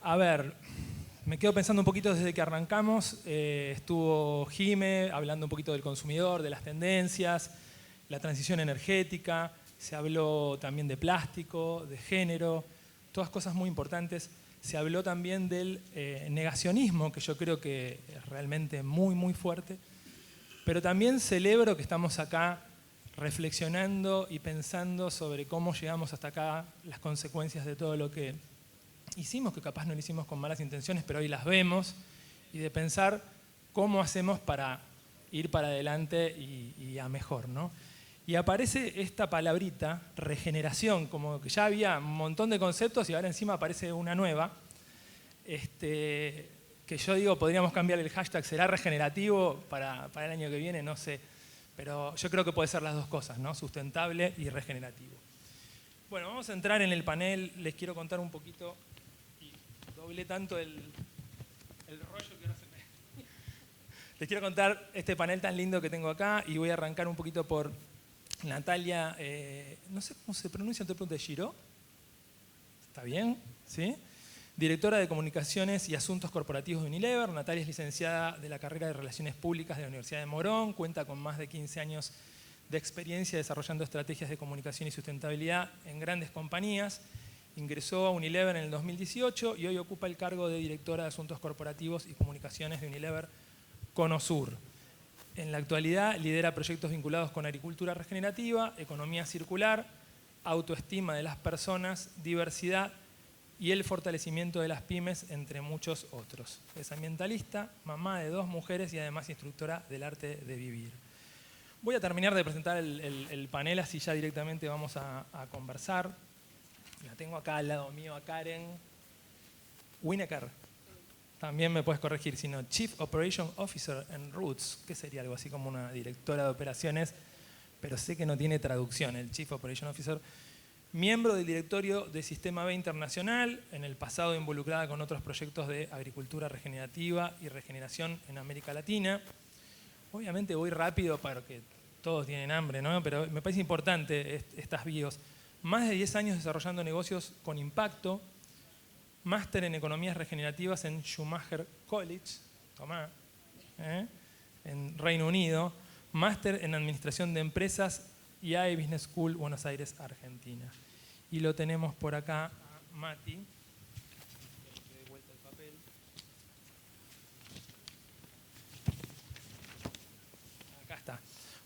A ver, me quedo pensando un poquito desde que arrancamos. Estuvo Jime hablando un poquito del consumidor, de las tendencias, la transición energética. Se habló también de plástico, de género, todas cosas muy importantes. Se habló también del negacionismo, que yo creo que es realmente muy, muy fuerte. Pero también celebro que estamos acá reflexionando y pensando sobre cómo llegamos hasta acá, las consecuencias de todo lo que hicimos, que capaz no lo hicimos con malas intenciones, pero hoy las vemos, y de pensar cómo hacemos para ir para adelante y a mejor, ¿no? Y aparece esta palabrita, regeneración, como que ya había un montón de conceptos y ahora encima aparece una nueva, que yo digo, podríamos cambiar el hashtag, ¿será regenerativo para el año que viene? No sé, pero yo creo que puede ser las dos cosas, ¿no? Sustentable y regenerativo. Bueno, vamos a entrar en el panel, les quiero contar un poquito, y doblé tanto el rollo que no se me... Les quiero contar este panel tan lindo que tengo acá y voy a arrancar un poquito por Natalia, no sé cómo se pronuncia, te pregunto, Giro. ¿Está bien? ¿Sí? Directora de Comunicaciones y Asuntos Corporativos de Unilever. Natalia es licenciada de la carrera de Relaciones Públicas de la Universidad de Morón, cuenta con más de 15 años de experiencia desarrollando estrategias de comunicación y sustentabilidad en grandes compañías. Ingresó a Unilever en el 2018 y hoy ocupa el cargo de Directora de Asuntos Corporativos y Comunicaciones de Unilever Conosur. En la actualidad lidera proyectos vinculados con agricultura regenerativa, economía circular, autoestima de las personas, diversidad y el fortalecimiento de las pymes, entre muchos otros. Es ambientalista, mamá de 2 mujeres y además instructora del arte de vivir. Voy a terminar de presentar el panel, así ya directamente vamos a conversar. La tengo acá al lado mío a Karen Wineker. También me puedes corregir, sino Chief Operation Officer en Roots, que sería algo así como una directora de operaciones, pero sé que no tiene traducción, el Chief Operation Officer. Miembro del directorio de Sistema B Internacional, en el pasado involucrada con otros proyectos de agricultura regenerativa y regeneración en América Latina. Obviamente voy rápido porque todos tienen hambre, ¿no? Pero me parece importante estas bios. Más de 10 años desarrollando negocios con impacto, máster en economías regenerativas en Schumacher College, tomá, en Reino Unido, máster en administración de empresas y IAE Business School, Buenos Aires, Argentina. Y lo tenemos por acá a Mati. Acá está.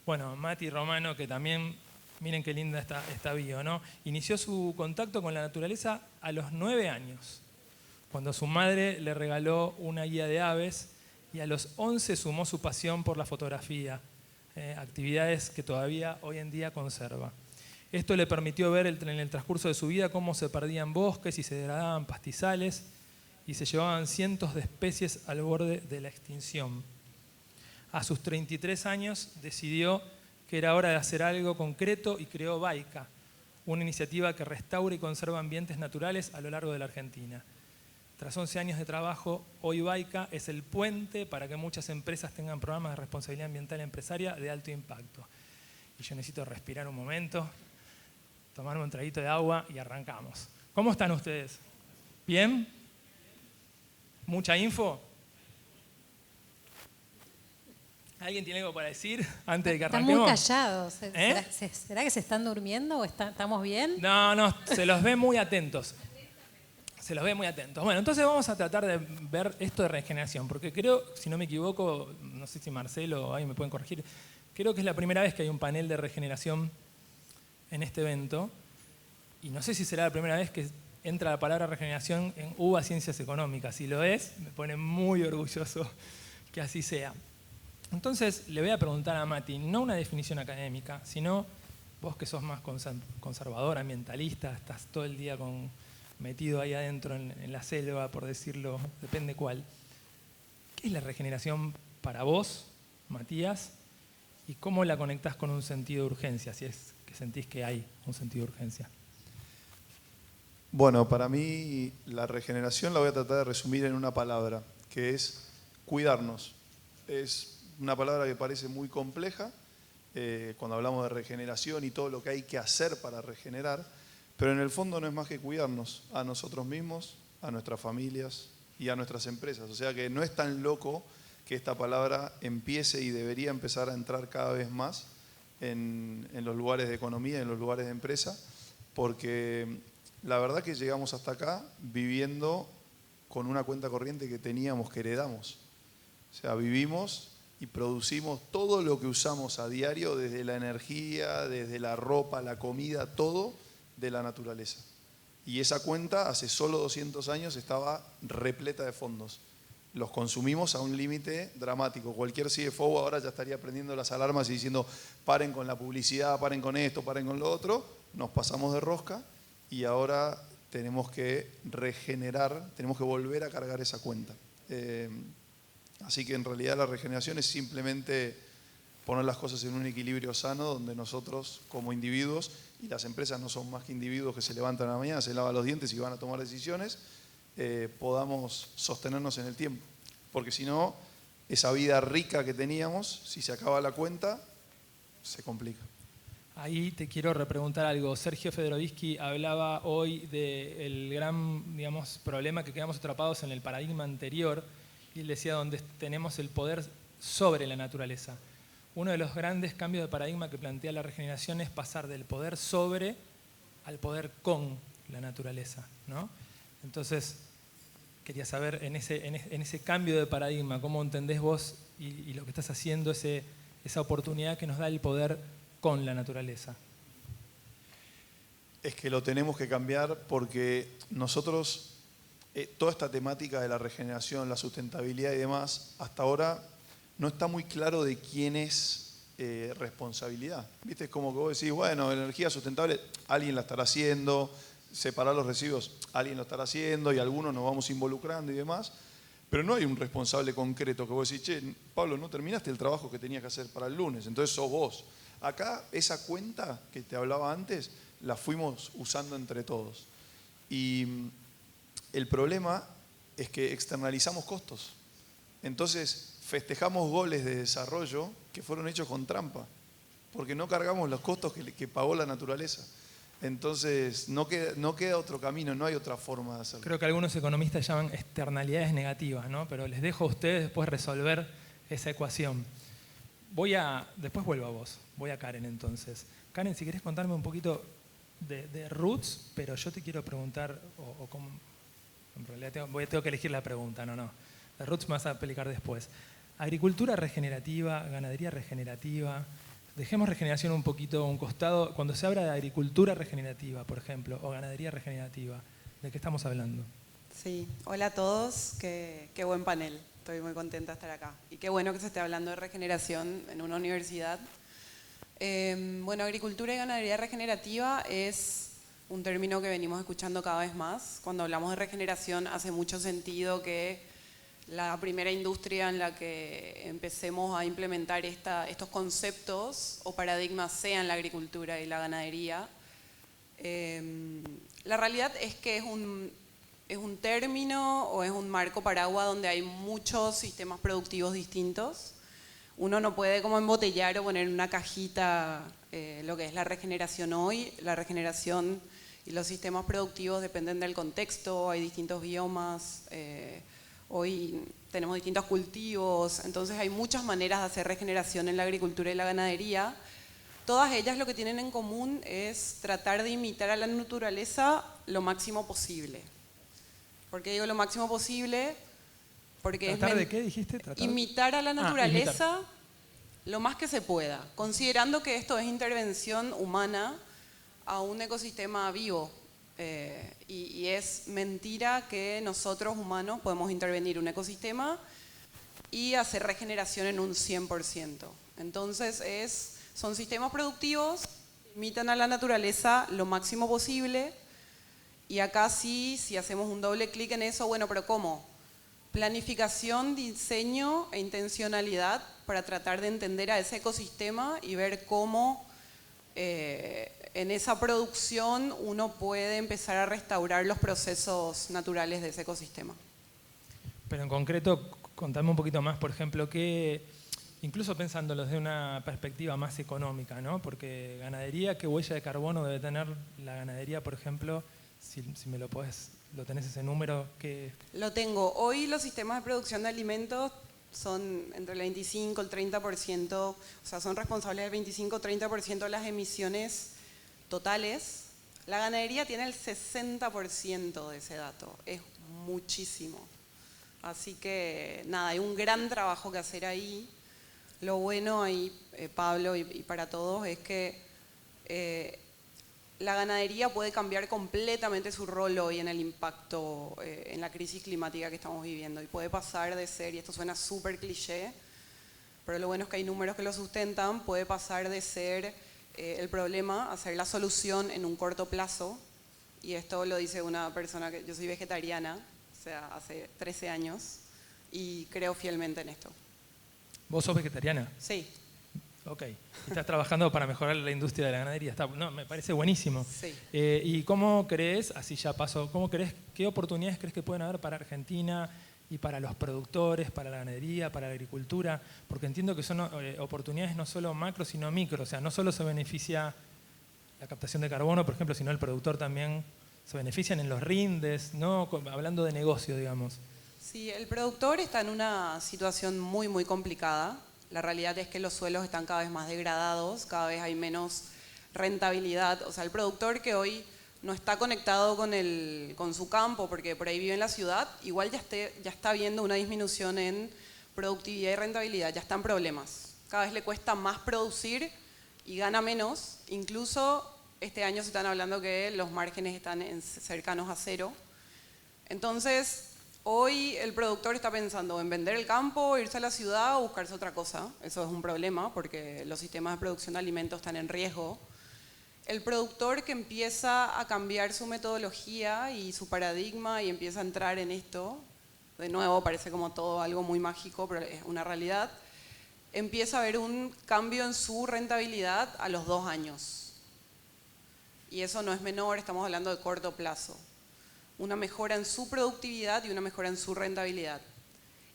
Bueno, Mati Romano, que también, miren qué linda esta bio, ¿no? Inició su contacto con la naturaleza a los 9 años, cuando su madre le regaló una guía de aves, y a los 11 sumó su pasión por la fotografía, actividades que todavía hoy en día conserva. Esto le permitió ver en el transcurso de su vida cómo se perdían bosques y se degradaban pastizales y se llevaban cientos de especies al borde de la extinción. A sus 33 años decidió que era hora de hacer algo concreto y creó Baika, una iniciativa que restaura y conserva ambientes naturales a lo largo de la Argentina. Tras 11 años de trabajo, hoy Baika es el puente para que muchas empresas tengan programas de responsabilidad ambiental empresaria de alto impacto. Y yo necesito respirar un momento, tomarme un traguito de agua y arrancamos. ¿Cómo están ustedes? ¿Bien? ¿Mucha info? ¿Alguien tiene algo para decir antes de que arranquemos? Están muy callados. ¿Será que se están durmiendo o estamos bien? No, se los ve muy atentos. Se los ve muy atentos. Bueno, entonces vamos a tratar de ver esto de regeneración, porque creo, si no me equivoco, no sé si Marcelo o alguien me pueden corregir, creo que es la primera vez que hay un panel de regeneración en este evento, y no sé si será la primera vez que entra la palabra regeneración en UBA Ciencias Económicas. Si lo es, me pone muy orgulloso que así sea. Entonces le voy a preguntar a Mati, no una definición académica, sino vos que sos más conservador, ambientalista, estás todo el día metido ahí adentro en la selva, por decirlo, depende cuál. ¿Qué es la regeneración para vos, Matías? ¿Y cómo la conectás con un sentido de urgencia, si es que sentís que hay un sentido de urgencia? Bueno, para mí la regeneración la voy a tratar de resumir en una palabra, que es cuidarnos. Es una palabra que parece muy compleja cuando hablamos de regeneración y todo lo que hay que hacer para regenerar, Pero en el fondo no es más que cuidarnos a nosotros mismos, a nuestras familias y a nuestras empresas. O sea que no es tan loco que esta palabra empiece y debería empezar a entrar cada vez más en los lugares de economía, en los lugares de empresa, porque la verdad que llegamos hasta acá viviendo con una cuenta corriente que teníamos, que heredamos. O sea, vivimos y producimos todo lo que usamos a diario, desde la energía, desde la ropa, la comida, todo de la naturaleza. Y esa cuenta hace solo 200 años estaba repleta de fondos. Los consumimos a un límite dramático. Cualquier CFO ahora ya estaría prendiendo las alarmas y diciendo paren con la publicidad, paren con esto, paren con lo otro. Nos pasamos de rosca y ahora tenemos que regenerar, tenemos que volver a cargar esa cuenta. Así que en realidad la regeneración es simplemente poner las cosas en un equilibrio sano donde nosotros como individuos, y las empresas no son más que individuos que se levantan a la mañana, se lavan los dientes y van a tomar decisiones, podamos sostenernos en el tiempo. Porque si no, esa vida rica que teníamos, si se acaba la cuenta, se complica. Ahí te quiero repreguntar algo. Sergio Federovisky hablaba hoy del gran, digamos, problema que quedamos atrapados en el paradigma anterior, y él decía donde tenemos el poder sobre la naturaleza. Uno de los grandes cambios de paradigma que plantea la regeneración es pasar del poder sobre al poder con la naturaleza, ¿no? Entonces, quería saber en ese cambio de paradigma, ¿cómo entendés vos y lo que estás haciendo, esa oportunidad que nos da el poder con la naturaleza? Es que lo tenemos que cambiar porque nosotros, toda esta temática de la regeneración, la sustentabilidad y demás, hasta ahora no está muy claro de quién es responsabilidad. ¿Viste? Es como que vos decís, bueno, la energía sustentable, alguien la estará haciendo, separar los residuos, alguien lo estará haciendo y algunos nos vamos involucrando y demás, pero no hay un responsable concreto que vos decís, che, Pablo, no terminaste el trabajo que tenías que hacer para el lunes, entonces sos vos. Acá esa cuenta que te hablaba antes, la fuimos usando entre todos. Y el problema es que externalizamos costos. Entonces festejamos goles de desarrollo que fueron hechos con trampa, porque no cargamos los costos que pagó la naturaleza. Entonces no queda otro camino, no hay otra forma de hacerlo. Creo que algunos economistas llaman externalidades negativas, ¿no? Pero les dejo a ustedes después resolver esa ecuación. Después vuelvo a vos, voy a Karen entonces. Karen, si querés contarme un poquito de Roots, pero yo te quiero preguntar, en realidad tengo que elegir la pregunta, no. De Roots me vas a explicar después. Agricultura regenerativa, ganadería regenerativa. Dejemos regeneración un poquito a un costado. Cuando se habla de agricultura regenerativa, por ejemplo, o ganadería regenerativa, ¿de qué estamos hablando? Sí, hola a todos, qué buen panel. Estoy muy contenta de estar acá. Y qué bueno que se esté hablando de regeneración en una universidad. Bueno, agricultura y ganadería regenerativa es un término que venimos escuchando cada vez más. Cuando hablamos de regeneración hace mucho sentido que la primera industria en la que empecemos a implementar estos conceptos o paradigmas sea en la agricultura y la ganadería. La realidad es que es un término o es un marco paraguas donde hay muchos sistemas productivos distintos. Uno no puede como embotellar o poner en una cajita lo que es la regeneración hoy. La regeneración y los sistemas productivos dependen del contexto, hay distintos biomas, hoy tenemos distintos cultivos, entonces hay muchas maneras de hacer regeneración en la agricultura y la ganadería. Todas ellas lo que tienen en común es tratar de imitar a la naturaleza lo máximo posible. ¿Por qué digo lo máximo posible? Porque ¿Tratar de qué dijiste? Imitar a la naturaleza lo más que se pueda, considerando que esto es intervención humana a un ecosistema vivo. Y es mentira que nosotros humanos podemos intervenir un ecosistema y hacer regeneración en un 100%. Entonces son sistemas productivos que imitan a la naturaleza lo máximo posible. Y acá sí, si hacemos un doble clic en eso, bueno, pero ¿cómo? Planificación, diseño e intencionalidad para tratar de entender a ese ecosistema y ver cómo en esa producción uno puede empezar a restaurar los procesos naturales de ese ecosistema. Pero en concreto, contame un poquito más, por ejemplo, ¿qué incluso pensándolo desde una perspectiva más económica, ¿no? Porque ganadería, ¿qué huella de carbono debe tener la ganadería, por ejemplo? Si me lo tenés ese número, ¿qué? Lo tengo. Hoy los sistemas de producción de alimentos son entre el 25 y el 30%, o sea, son responsables del 25-30% de las emisiones totales. La ganadería tiene el 60% de ese dato, es muchísimo. Así que nada, hay un gran trabajo que hacer ahí. Lo bueno ahí, Pablo, y para todos, es que la ganadería puede cambiar completamente su rol hoy en el impacto, en la crisis climática que estamos viviendo. Y puede pasar de ser, y esto suena súper cliché, pero lo bueno es que hay números que lo sustentan, puede pasar de ser el problema a ser la solución en un corto plazo. Y esto lo dice una persona que yo soy vegetariana, o sea, hace 13 años, y creo fielmente en esto. ¿Vos sos vegetariana? Sí. Ok. Estás trabajando para mejorar la industria de la ganadería. No, me parece buenísimo. Sí. ¿Y cómo crees, así ya pasó, qué oportunidades crees que pueden haber para Argentina y para los productores, para la ganadería, para la agricultura? Porque entiendo que son oportunidades no solo macro, sino micro. O sea, no solo se beneficia la captación de carbono, por ejemplo, sino el productor también se benefician en los rindes, ¿no? Hablando de negocio, digamos. Sí, el productor está en una situación muy, muy complicada. La realidad es que los suelos están cada vez más degradados, cada vez hay menos rentabilidad. O sea, el productor que hoy no está conectado con su campo, porque por ahí vive en la ciudad, igual ya está viendo una disminución en productividad y rentabilidad, ya están problemas. Cada vez le cuesta más producir y gana menos. Incluso este año se están hablando que los márgenes están cercanos a cero. Entonces, hoy el productor está pensando en vender el campo, irse a la ciudad o buscarse otra cosa. Eso es un problema porque los sistemas de producción de alimentos están en riesgo. El productor que empieza a cambiar su metodología y su paradigma y empieza a entrar en esto, de nuevo parece como todo algo muy mágico, pero es una realidad, empieza a haber un cambio en su rentabilidad a los 2 años. Y eso no es menor, estamos hablando de corto plazo. Una mejora en su productividad y una mejora en su rentabilidad.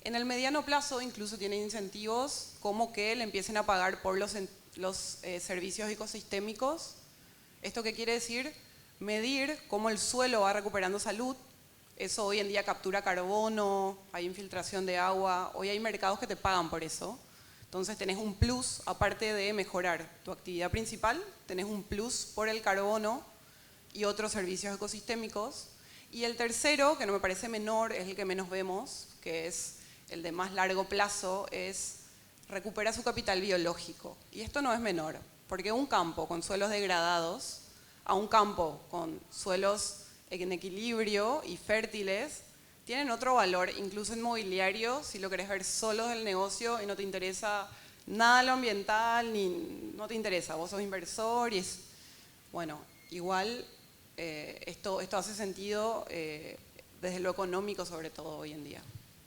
En el mediano plazo incluso tiene incentivos como que le empiecen a pagar por los servicios ecosistémicos. ¿Esto qué quiere decir? Medir cómo el suelo va recuperando salud. Eso hoy en día captura carbono, hay infiltración de agua, hoy hay mercados que te pagan por eso. Entonces tenés un plus, aparte de mejorar tu actividad principal, tenés un plus por el carbono y otros servicios ecosistémicos. Y el tercero, que no me parece menor, es el que menos vemos, que es el de más largo plazo, es recupera su capital biológico. Y esto no es menor, porque un campo con suelos degradados a un campo con suelos en equilibrio y fértiles, tienen otro valor, incluso inmobiliario, si lo querés ver solo del negocio y no te interesa nada lo ambiental, ni no te interesa, vos sos inversor y es, bueno, igual esto hace sentido desde lo económico sobre todo hoy en día.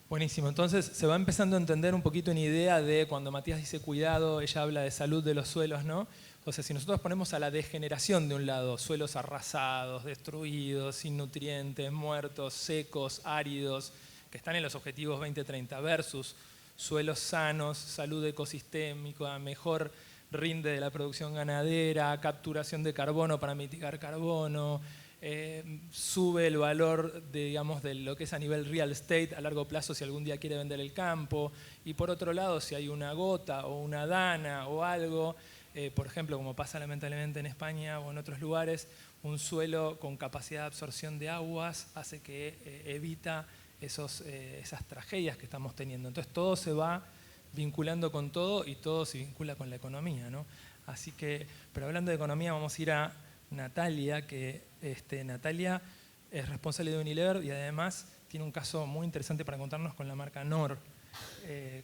Buenísimo, entonces se va empezando a entender un poquito una idea de cuando Matías dice cuidado, ella habla de salud de los suelos, ¿no? O sea, si nosotros ponemos a la degeneración de un lado, suelos arrasados, destruidos, sin nutrientes, muertos, secos, áridos, que están en los objetivos 2030, versus suelos sanos, salud ecosistémica, mejor rinde de la producción ganadera, capturación de carbono para mitigar carbono, sube el valor digamos, de lo que es a nivel real estate a largo plazo si algún día quiere vender el campo, y por otro lado si hay una gota o una dana o algo, por ejemplo como pasa lamentablemente en España o en otros lugares, un suelo con capacidad de absorción de aguas hace que evita esas tragedias que estamos teniendo. Entonces todo se va vinculando con todo y todo se vincula con la economía, ¿no? Así que, pero hablando de economía vamos a ir a Natalia, que Natalia es responsable de Unilever y además tiene un caso muy interesante para contarnos con la marca Knorr.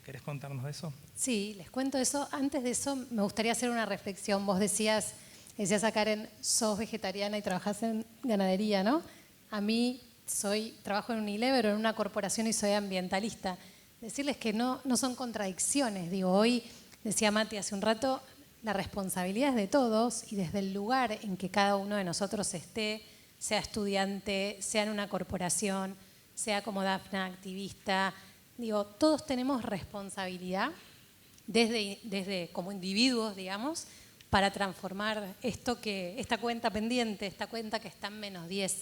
¿Querés contarnos de eso? Sí, les cuento eso. Antes de eso me gustaría hacer una reflexión. Vos decías a Karen, sos vegetariana y trabajás en ganadería, ¿no? A mí trabajo en Unilever o en una corporación y soy ambientalista. Decirles que no son contradicciones. Digo, hoy, decía Mati hace un rato, la responsabilidad es de todos y desde el lugar en que cada uno de nosotros esté, sea estudiante, sea en una corporación, sea como Dafna, activista, digo, todos tenemos responsabilidad desde como individuos, digamos, para transformar esta cuenta pendiente, esta cuenta que está en -10.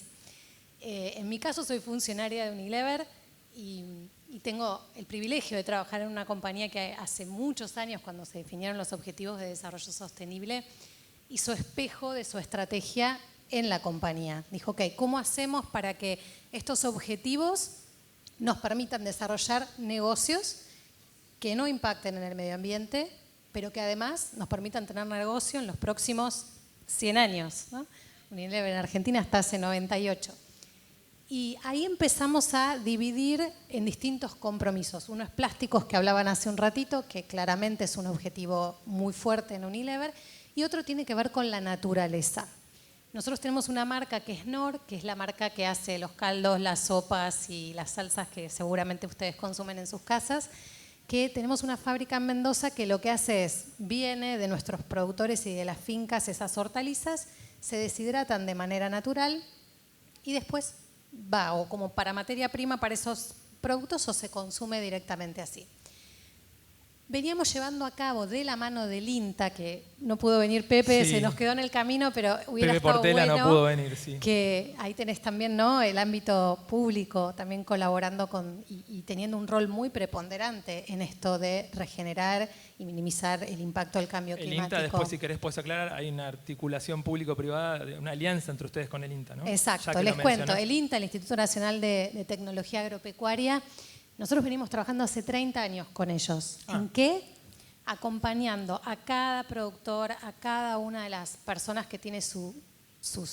En mi caso soy funcionaria de Unilever y tengo el privilegio de trabajar en una compañía que hace muchos años, cuando se definieron los objetivos de desarrollo sostenible, hizo espejo de su estrategia en la compañía. Dijo, ok, ¿cómo hacemos para que estos objetivos nos permitan desarrollar negocios que no impacten en el medio ambiente, pero que además nos permitan tener negocio en los próximos 100 años, ¿no? Unilever en Argentina hasta hace 98. Y ahí empezamos a dividir en distintos compromisos. Uno es plásticos, que hablaban hace un ratito, que claramente es un objetivo muy fuerte en Unilever, y otro tiene que ver con la naturaleza. Nosotros tenemos una marca que es Knorr, que es la marca que hace los caldos, las sopas y las salsas que seguramente ustedes consumen en sus casas, que tenemos una fábrica en Mendoza que lo que hace es, viene de nuestros productores y de las fincas esas hortalizas, se deshidratan de manera natural y después va o como para materia prima para esos productos o se consume directamente así. Veníamos llevando a cabo de la mano del INTA, que no pudo venir Pepe, Sí. se nos quedó en el camino, pero hubiera Pepe estado Portela bueno no pudo venir, sí. que ahí tenés también, ¿no?, el ámbito público también colaborando y teniendo un rol muy preponderante en esto de regenerar y minimizar el impacto del cambio El climático. INTA, después si querés puedes aclarar, hay una articulación público-privada, una alianza entre ustedes con el INTA, ¿no? Exacto, Ya que les lo cuento. mencionás. El INTA, el Instituto Nacional de Tecnología Agropecuaria, nosotros venimos trabajando hace 30 años con ellos. ¿En qué? Acompañando a cada productor, a cada una de las personas que tiene sus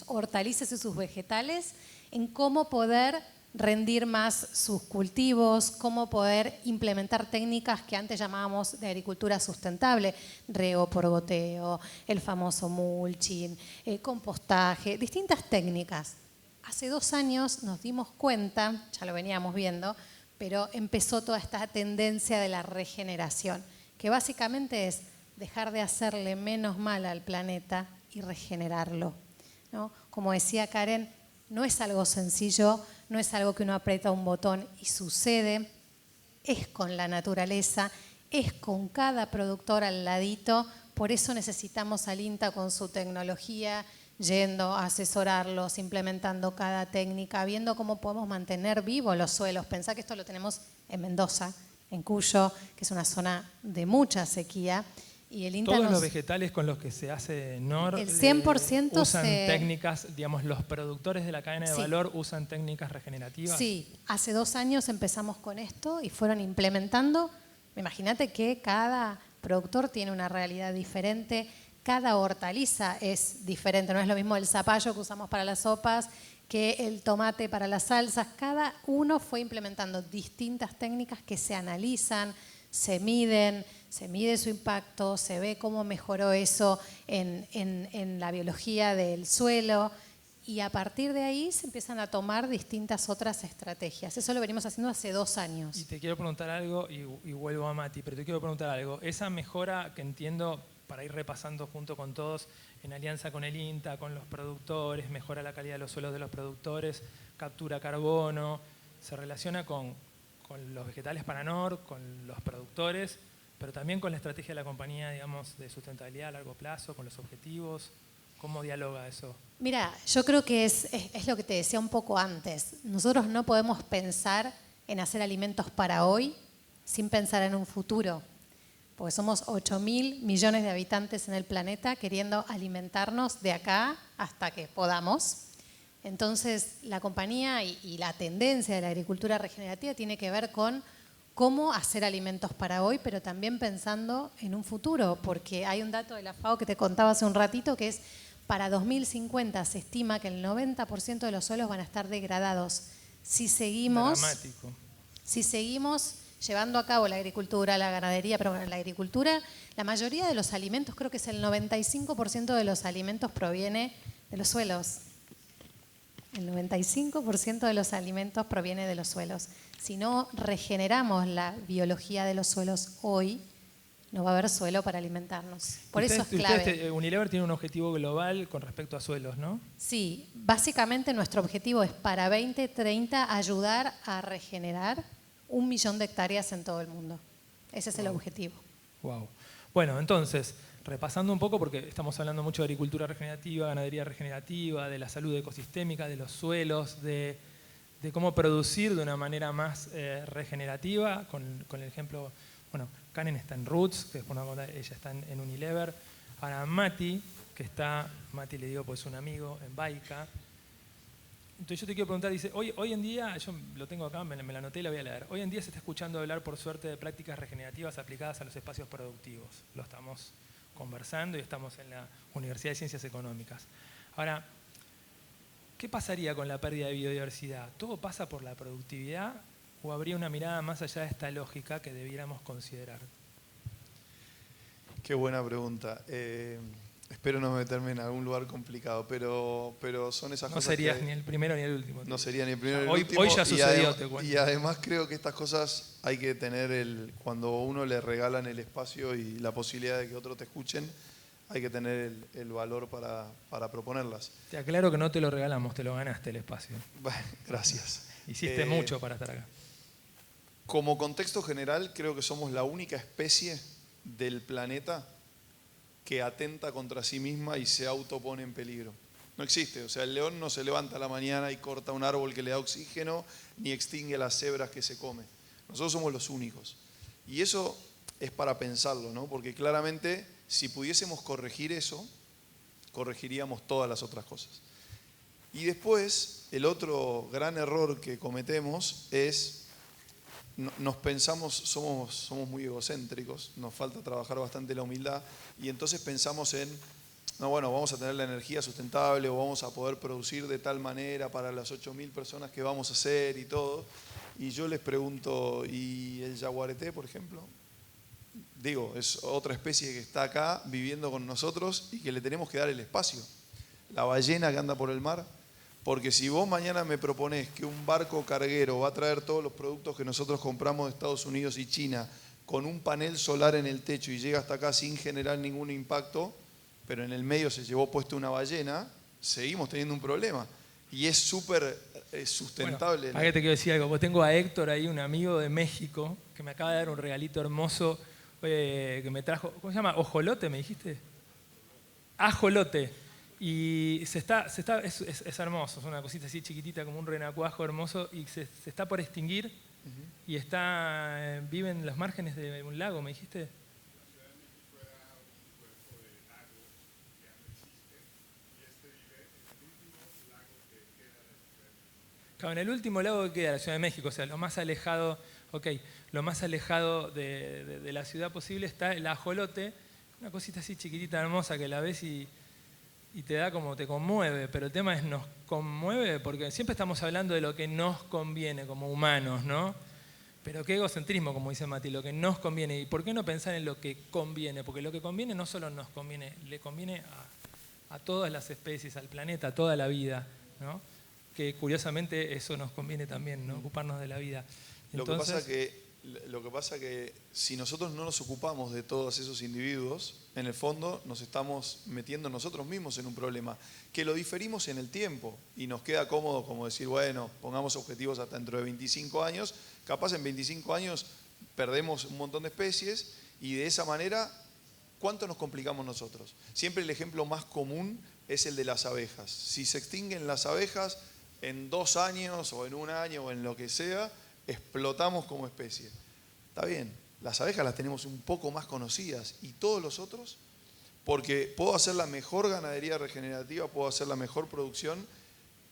hortalizas y sus vegetales, en cómo poder rendir más sus cultivos, cómo poder implementar técnicas que antes llamábamos de agricultura sustentable, riego por goteo, el famoso mulching, compostaje, distintas técnicas. Hace 2 años nos dimos cuenta, ya lo veníamos viendo, pero empezó toda esta tendencia de la regeneración, que básicamente es dejar de hacerle menos mal al planeta y regenerarlo, ¿no? Como decía Karen, no es algo sencillo, no es algo que uno aprieta un botón y sucede, es con la naturaleza, es con cada productor al ladito, por eso necesitamos al INTA con su tecnología, yendo a asesorarlos, implementando cada técnica, viendo cómo podemos mantener vivos los suelos. Pensá que esto lo tenemos en Mendoza, en Cuyo, que es una zona de mucha sequía. Y el INTA Todos los vegetales con los que se hace Knorr el 100% usan técnicas, digamos, los productores de la cadena de Sí. valor usan técnicas regenerativas. Sí, hace 2 años empezamos con esto y fueron implementando. Imagínate que cada productor tiene una realidad diferente, cada hortaliza es diferente, no es lo mismo el zapallo que usamos para las sopas que el tomate para las salsas. Cada uno fue implementando distintas técnicas que se analizan, se mide su impacto, se ve cómo mejoró eso en la biología del suelo y a partir de ahí se empiezan a tomar distintas otras estrategias. Eso lo venimos haciendo hace 2 años. Y te quiero preguntar algo, y vuelvo a Mati, pero te quiero preguntar algo. Esa mejora que entiendo, para ir repasando junto con todos, en alianza con el INTA, con los productores, mejora la calidad de los suelos de los productores, captura carbono, se relaciona con los vegetales para Knorr, con los productores, pero también con la estrategia de la compañía, digamos, de sustentabilidad a largo plazo, con los objetivos. ¿Cómo dialoga eso? Mira, yo creo que es lo que te decía un poco antes. Nosotros no podemos pensar en hacer alimentos para hoy sin pensar en un futuro, porque somos 8.000 millones de habitantes en el planeta queriendo alimentarnos de acá hasta que podamos. Entonces, la compañía y la tendencia de la agricultura regenerativa tiene que ver con cómo hacer alimentos para hoy, pero también pensando en un futuro, porque hay un dato de la FAO que te contaba hace un ratito, que es para 2050 se estima que el 90% de los suelos van a estar degradados. Si seguimos llevando a cabo la agricultura, la ganadería, pero bueno, la agricultura, la mayoría de los alimentos, creo que es el 95% de los alimentos proviene de los suelos. El 95% de los alimentos proviene de los suelos. Si no regeneramos la biología de los suelos hoy, no va a haber suelo para alimentarnos. Por eso es clave. Unilever tiene un objetivo global con respecto a suelos, ¿no? Sí, básicamente nuestro objetivo es para 2030 ayudar a regenerar 1 millón de hectáreas en todo el mundo. Ese es el objetivo. Wow. Bueno, entonces, repasando un poco, porque estamos hablando mucho de agricultura regenerativa, ganadería regenerativa, de la salud ecosistémica, de los suelos, de cómo producir de una manera más regenerativa, con el ejemplo, bueno, Karen está en Roots, que después nos va a contar, ella está en Unilever. Ahora Mati, que está, Mati le digo pues es un amigo, en Baika. Entonces yo te quiero preguntar, dice, hoy en día, yo lo tengo acá, me la anoté y la voy a leer. Hoy en día se está escuchando hablar, por suerte, de prácticas regenerativas aplicadas a los espacios productivos. Lo estamos conversando y estamos en la Universidad de Ciencias Económicas. Ahora, ¿qué pasaría con la pérdida de biodiversidad? ¿Todo pasa por la productividad o habría una mirada más allá de esta lógica que debiéramos considerar? Qué buena pregunta. Espero no meterme en algún lugar complicado, pero son esas cosas. No serías ni el primero ni el último. No sería ni el primero ni el último. Hoy ya sucedió, te cuento. Y además creo que estas cosas hay que tener, cuando a uno le regalan el espacio y la posibilidad de que otros te escuchen, hay que tener el valor para proponerlas. Te aclaro que no te lo regalamos, te lo ganaste el espacio. Bueno, gracias. Hiciste mucho para estar acá. Como contexto general, creo que somos la única especie del planeta que atenta contra sí misma y se autopone en peligro. No existe, o sea, el león no se levanta a la mañana y corta un árbol que le da oxígeno, ni extingue las cebras que se come. Nosotros somos los únicos. Y eso es para pensarlo, ¿no? Porque claramente, si pudiésemos corregir eso, corregiríamos todas las otras cosas. Y después, el otro gran error que cometemos es, nos pensamos, somos muy egocéntricos, nos falta trabajar bastante la humildad, y entonces pensamos en, no, bueno, vamos a tener la energía sustentable o vamos a poder producir de tal manera para las 8.000 personas que vamos a hacer y todo. Y yo les pregunto, ¿y el yaguareté, por ejemplo? Digo, es otra especie que está acá viviendo con nosotros y que le tenemos que dar el espacio. La ballena que anda por el mar. Porque si vos mañana me proponés que un barco carguero va a traer todos los productos que nosotros compramos de Estados Unidos y China con un panel solar en el techo y llega hasta acá sin generar ningún impacto, pero en el medio se llevó puesto una ballena, seguimos teniendo un problema. Y es súper sustentable. Bueno, acá te quiero decir algo. Pues tengo a Héctor ahí, un amigo de México, que me acaba de dar un regalito hermoso que me trajo. ¿Cómo se llama? ¿Ojolote me dijiste? Ajolote. Y es hermoso, es una cosita así chiquitita como un renacuajo hermoso y se está por extinguir y vive en los márgenes de un lago, ¿me dijiste? Claro, en el último lago que queda de la Ciudad de México, o sea, lo más alejado de la ciudad posible está el ajolote, una cosita así chiquitita hermosa que la ves y te da como, te conmueve, pero el tema es nos conmueve porque siempre estamos hablando de lo que nos conviene como humanos, ¿no? Pero qué egocentrismo, como dice Mati, lo que nos conviene. ¿Y por qué no pensar en lo que conviene? Porque lo que conviene no solo nos conviene, le conviene a todas las especies, al planeta, a toda la vida, ¿no? Que curiosamente eso nos conviene también, ¿no? Ocuparnos de la vida. Entonces, lo que pasa que si nosotros no nos ocupamos de todos esos individuos, en el fondo nos estamos metiendo nosotros mismos en un problema, que lo diferimos en el tiempo y nos queda cómodo como decir, bueno, pongamos objetivos hasta dentro de 25 años, capaz en 25 años perdemos un montón de especies y de esa manera, ¿cuánto nos complicamos nosotros? Siempre el ejemplo más común es el de las abejas. Si se extinguen las abejas en 2 años o en 1 año o en lo que sea, explotamos como especie. Está bien, las abejas las tenemos un poco más conocidas y todos los otros, porque puedo hacer la mejor ganadería regenerativa, puedo hacer la mejor producción,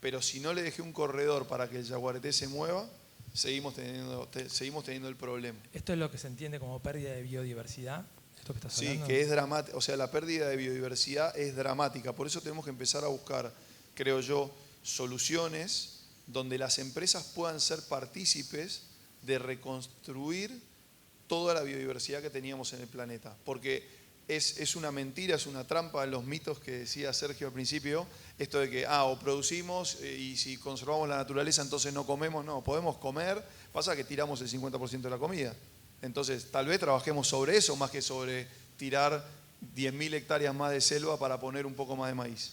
pero si no le dejé un corredor para que el yaguareté se mueva, seguimos teniendo el problema. ¿Esto es lo que se entiende como pérdida de biodiversidad? ¿Esto que estás hablando? Sí, que es dramática, o sea, la pérdida de biodiversidad es dramática, por eso tenemos que empezar a buscar, creo yo, soluciones donde las empresas puedan ser partícipes de reconstruir toda la biodiversidad que teníamos en el planeta. Porque es una mentira, es una trampa en los mitos que decía Sergio al principio, esto de que o producimos y si conservamos la naturaleza entonces no comemos. No, podemos comer, pasa que tiramos el 50% de la comida. Entonces tal vez trabajemos sobre eso más que sobre tirar 10.000 hectáreas más de selva para poner un poco más de maíz.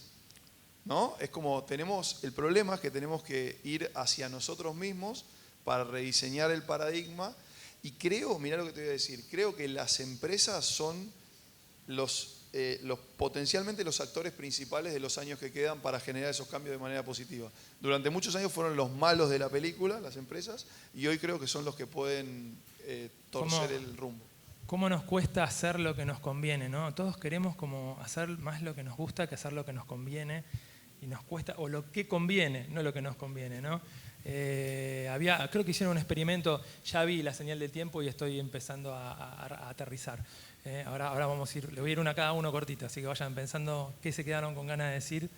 ¿No? Es como el problema es que tenemos que ir hacia nosotros mismos para rediseñar el paradigma Y creo, mirá lo que te voy a decir, creo que las empresas son potencialmente los actores principales de los años que quedan para generar esos cambios de manera positiva. Durante muchos años fueron los malos de la película, las empresas, y hoy creo que son los que pueden torcer el rumbo. ¿Cómo nos cuesta hacer lo que nos conviene, ¿no? Todos queremos como hacer más lo que nos gusta que hacer lo que nos conviene, y nos cuesta, o lo que conviene, no lo que nos conviene, ¿no? Creo que hicieron un experimento, ya vi la señal del tiempo y estoy empezando a aterrizar. Ahora vamos a ir, le voy a ir una a cada uno cortito, así que vayan pensando qué se quedaron con ganas de decir.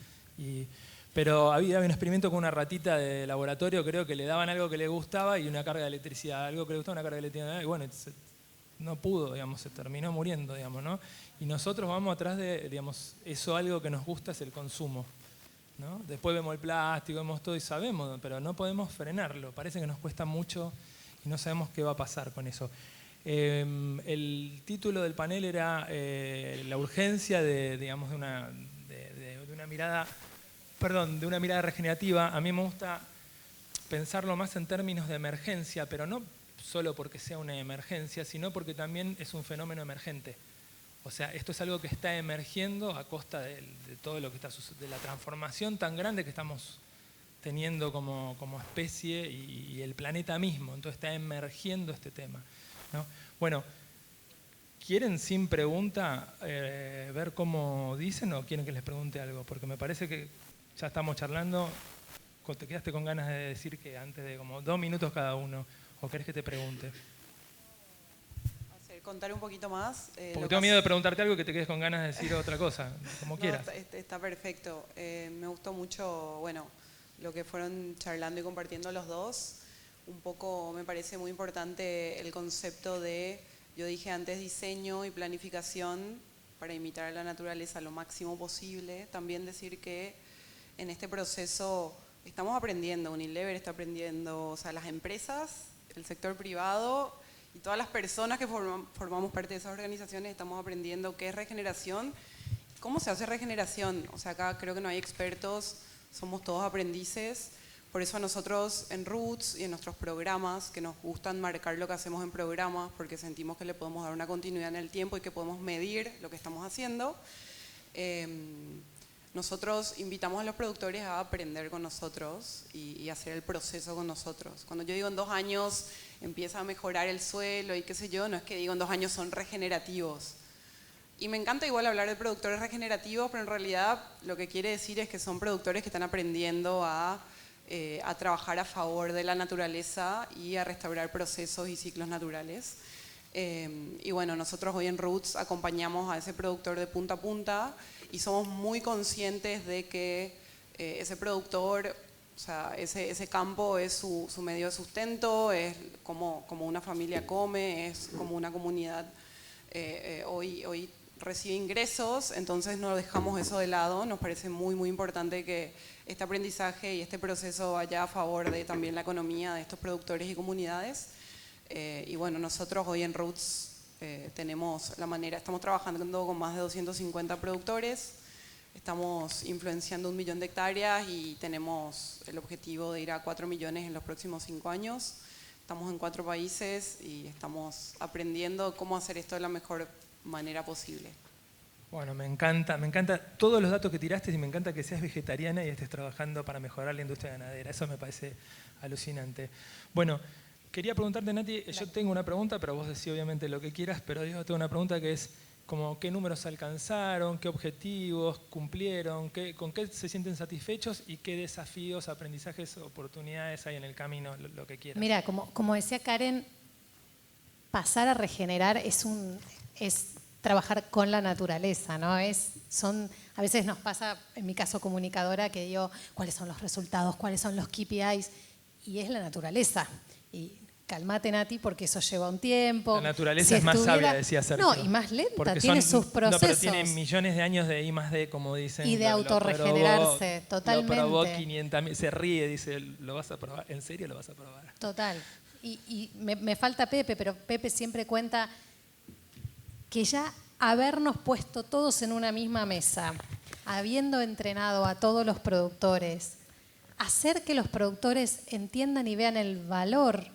Pero había un experimento con una ratita de laboratorio, creo que le daban algo que le gustaba y una carga de electricidad, algo que le gustaba, una carga de electricidad, y bueno, no pudo, digamos, se terminó muriendo, digamos, ¿no? Y nosotros vamos atrás de, digamos, eso algo que nos gusta es el consumo, ¿no? Después vemos el plástico, vemos todo y sabemos, pero no podemos frenarlo. Parece que nos cuesta mucho y no sabemos qué va a pasar con eso. El título del panel era la urgencia de una mirada, de una mirada regenerativa. A mí me gusta pensarlo más en términos de emergencia, pero no solo porque sea una emergencia, sino porque también es un fenómeno emergente. O sea, esto es algo que está emergiendo a costa de todo lo que está sucediendo, de la transformación tan grande que estamos teniendo como especie y el planeta mismo. Entonces está emergiendo este tema, ¿no? Bueno, ¿quieren sin pregunta ver cómo dicen o quieren que les pregunte algo? Porque me parece que ya estamos charlando, te quedaste con ganas de decir que antes de como 2 minutos cada uno, o querés que te pregunte. Contar un poquito más. Porque tengo miedo de preguntarte algo y que te quedes con ganas de decir otra cosa, como quieras. Está perfecto. Me gustó mucho, bueno, lo que fueron charlando y compartiendo los dos. Un poco me parece muy importante el concepto de, yo dije antes, diseño y planificación para imitar a la naturaleza lo máximo posible. También decir que en este proceso estamos aprendiendo, Unilever está aprendiendo, o sea, las empresas, el sector privado y todas las personas que formamos parte de esas organizaciones estamos aprendiendo qué es regeneración, cómo se hace regeneración. O sea, acá creo que no hay expertos, somos todos aprendices. Por eso a nosotros en Roots y en nuestros programas, que nos gustan marcar lo que hacemos en programas, porque sentimos que le podemos dar una continuidad en el tiempo y que podemos medir lo que estamos haciendo, nosotros invitamos a los productores a aprender con nosotros y hacer el proceso con nosotros. Cuando yo digo en 2 años empieza a mejorar el suelo y qué sé yo, no es que digo en 2 años son regenerativos. Y me encanta igual hablar de productores regenerativos, pero en realidad lo que quiere decir es que son productores que están aprendiendo a trabajar a favor de la naturaleza y a restaurar procesos y ciclos naturales. Y bueno, nosotros hoy en Roots acompañamos a ese productor de punta a punta y somos muy conscientes de que ese productor, o sea, ese campo es su medio de sustento, es como una familia come, es como una comunidad hoy recibe ingresos, entonces no dejamos eso de lado. Nos parece muy, muy importante que este aprendizaje y este proceso vaya a favor de también la economía de estos productores y comunidades. Y bueno, nosotros hoy en Roots tenemos la manera, estamos trabajando con más de 250 productores, estamos influenciando 1 millón de hectáreas y tenemos el objetivo de ir a 4 millones en los próximos 5 años. Estamos en 4 países y estamos aprendiendo cómo hacer esto de la mejor manera posible. Bueno, me encanta todos los datos que tiraste y me encanta que seas vegetariana y estés trabajando para mejorar la industria ganadera. Eso me parece alucinante. Bueno, quería preguntarte, Nati, yo tengo una pregunta, pero vos decís obviamente lo que quieras, pero yo tengo una pregunta que es como qué números alcanzaron, qué objetivos cumplieron, con qué se sienten satisfechos y qué desafíos, aprendizajes, oportunidades hay en el camino, lo que quieras. Mira, como decía Karen, pasar a regenerar es trabajar con la naturaleza, ¿no? A veces nos pasa, en mi caso comunicadora, que digo, ¿cuáles son los resultados? ¿Cuáles son los KPIs? Y es la naturaleza. Y calmate, Nati, porque eso lleva un tiempo. La naturaleza es más sabia, decía Sergio. No, y más lenta, tiene sus procesos. No, pero tiene millones de años de I+D, como dicen. Y de autorregenerarse, totalmente. Lo probó 500.000, se ríe, dice, ¿lo vas a probar? ¿En serio lo vas a probar? Total. Y me falta Pepe, pero Pepe siempre cuenta que ya habernos puesto todos en una misma mesa, habiendo entrenado a todos los productores, hacer que los productores entiendan y vean el valor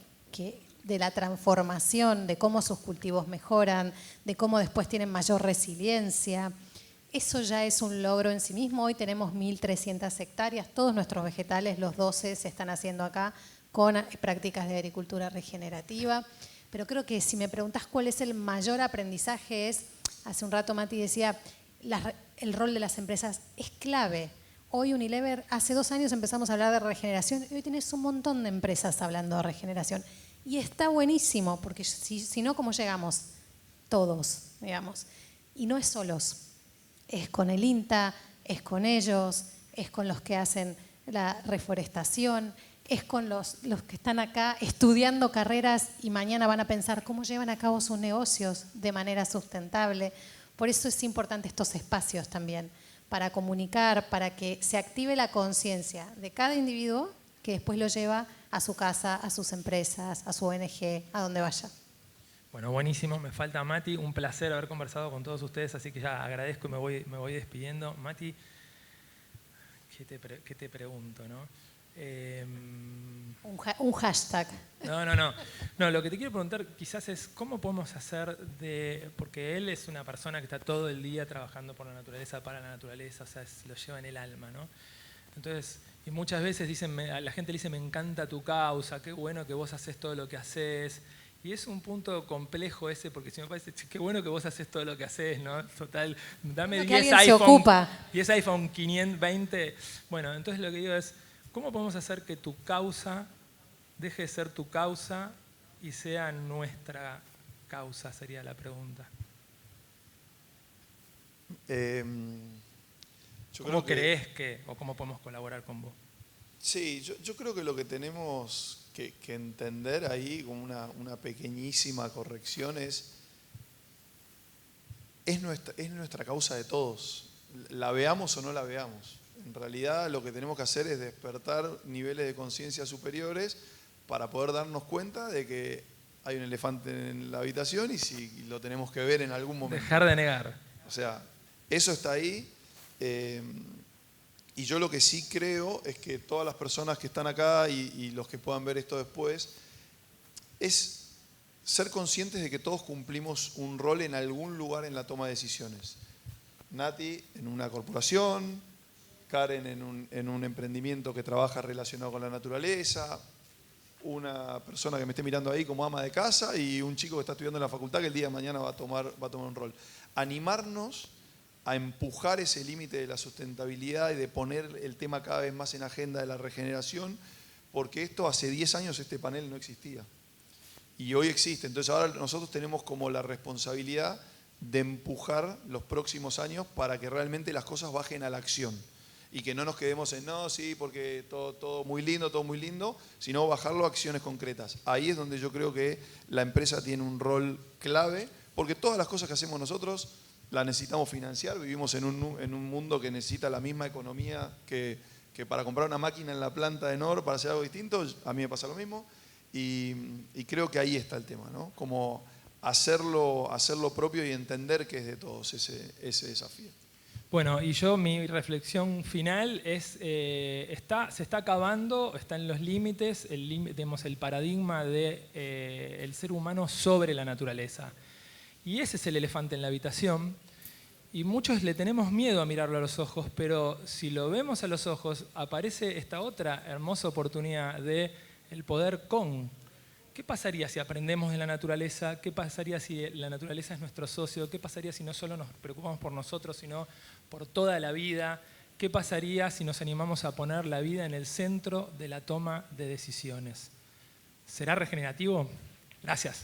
de la transformación, de cómo sus cultivos mejoran, de cómo después tienen mayor resiliencia. Eso ya es un logro en sí mismo. Hoy tenemos 1.300 hectáreas. Todos nuestros vegetales, los 12, se están haciendo acá con prácticas de agricultura regenerativa. Pero creo que si me preguntás cuál es el mayor aprendizaje es, hace un rato Mati decía, el rol de las empresas es clave. Hoy Unilever, hace 2 años empezamos a hablar de regeneración y hoy tenés un montón de empresas hablando de regeneración. Y está buenísimo, porque si no, ¿cómo llegamos? Todos, digamos. Y no es solos. Es con el INTA, es con ellos, es con los que hacen la reforestación, es con los que están acá estudiando carreras y mañana van a pensar cómo llevan a cabo sus negocios de manera sustentable. Por eso es importante estos espacios también, para comunicar, para que se active la conciencia de cada individuo que después lo lleva a su casa, a sus empresas, a su ONG, a donde vaya. Bueno, buenísimo. Me falta Mati. Un placer haber conversado con todos ustedes, así que ya agradezco y me voy despidiendo. Mati, ¿qué te pregunto, no? Un hashtag. No, lo que te quiero preguntar quizás es cómo podemos hacer porque él es una persona que está todo el día trabajando por la naturaleza, para la naturaleza, o sea, lo lleva en el alma, ¿no? Entonces, y muchas veces la gente le dice, me encanta tu causa, qué bueno que vos haces todo lo que haces. Y es un punto complejo ese, porque si me parece, qué bueno que vos haces todo lo que haces, ¿no? Total, dame 10 iPhone 520. Bueno, entonces lo que digo es, ¿cómo podemos hacer que tu causa deje de ser tu causa y sea nuestra causa? Sería la pregunta. ¿Cómo crees o cómo podemos colaborar con vos? Sí, yo creo que lo que tenemos que entender ahí, como una pequeñísima corrección, es nuestra causa de todos. La veamos o no la veamos. En realidad lo que tenemos que hacer es despertar niveles de conciencia superiores para poder darnos cuenta de que hay un elefante en la habitación y si lo tenemos que ver en algún momento. Dejar de negar. O sea, eso está ahí. Y yo lo que sí creo es que todas las personas que están acá y los que puedan ver esto después, es ser conscientes de que todos cumplimos un rol en algún lugar en la toma de decisiones. Nati en una corporación, Karen en un emprendimiento que trabaja relacionado con la naturaleza, una persona que me esté mirando ahí como ama de casa y un chico que está estudiando en la facultad que el día de mañana va a tomar un rol. Animarnos a empujar ese límite de la sustentabilidad y de poner el tema cada vez más en agenda de la regeneración, porque esto hace 10 años este panel no existía y hoy existe. Entonces ahora nosotros tenemos como la responsabilidad de empujar los próximos años para que realmente las cosas bajen a la acción y que no nos quedemos en no, sí, porque todo muy lindo, sino bajarlo a acciones concretas. Ahí es donde yo creo que la empresa tiene un rol clave, porque todas las cosas que hacemos nosotros la necesitamos financiar, vivimos en un mundo que necesita la misma economía que para comprar una máquina en la planta de Nor para hacer algo distinto, a mí me pasa lo mismo, y creo que ahí está el tema, ¿no? Como hacerlo propio y entender que es de todos ese desafío. Bueno, y mi reflexión final es, se está acabando, está en los límites, el paradigma del ser humano sobre la naturaleza. Y ese es el elefante en la habitación. Y muchos le tenemos miedo a mirarlo a los ojos, pero si lo vemos a los ojos, aparece esta otra hermosa oportunidad de el poder con. ¿Qué pasaría si aprendemos de la naturaleza? ¿Qué pasaría si la naturaleza es nuestro socio? ¿Qué pasaría si no solo nos preocupamos por nosotros, sino por toda la vida? ¿Qué pasaría si nos animamos a poner la vida en el centro de la toma de decisiones? ¿Será regenerativo? Gracias.